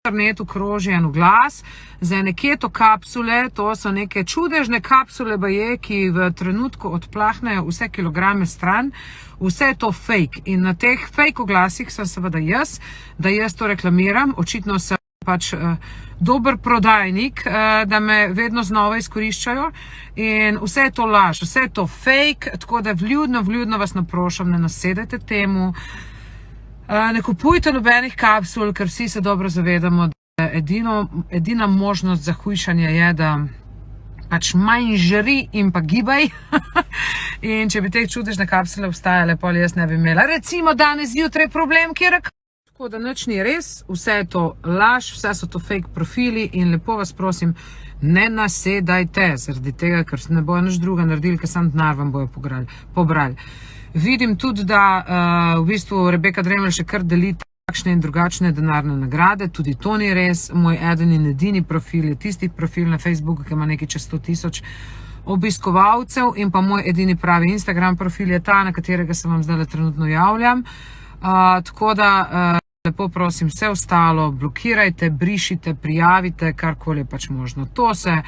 internetu kroži en oglas za ene keto kapsule, to so neke čudežne kapsule baje, ki v trenutku odplahnejo vse kilograme stran, vse je to fake in na teh fake oglasih sem seveda jaz, da jaz to reklamiram, očitno sem pač dober prodajnik, da me vedno znova izkoriščajo in vse je to laž, vse je to fake, tako da vljudno vas naprošam, ne nasedajte temu. Ne kupujte nobenih kapsul, ker vsi se dobro zavedamo, da edina možnost za hujšanje je, da pač manj žri in pa gibaj. In če bi te čudežne kapsule obstajale, pol jaz ne bi imela. Recimo danes zjutraj problem, kjer tako da nič ni res, vse je to laž, vse so to fake profili in lepo vas prosim, ne nasedajte, zaradi tega, ker ne bojo nič druga naredili, ker sam denar vam bojo pobrali. Vidim tudi, da v bistvu Rebeka Dremelj še kar deli takšne in drugačne denarne nagrade, tudi to ni res. Moj eden in edini profil je tisti profil na Facebooku, ki ima nekaj čez 100.000 obiskovalcev in pa moj edini pravi Instagram profil je ta, na katerega se vam zdaj trenutno javljam. Tako da lepo prosim, vse ostalo blokirajte, brišite, prijavite, karkoli je pač možno. To se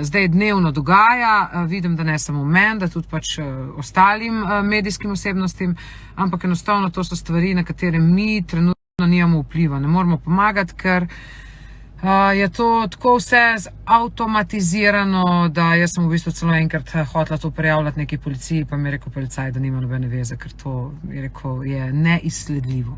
zdaj dnevno dogaja, vidim, da ne samo meni, da tudi pač ostalim medijskim osebnostim, ampak enostavno to so stvari, na katere mi trenutno nimamo vpliva. Ne moramo pomagati, ker je to tako vse avtomatizirano, da jaz sem v bistvu celo enkrat hotela to prijavljati neki policiji, pa mi je rekel policaj, da nima nobene veze, ker to je neizsledljivo.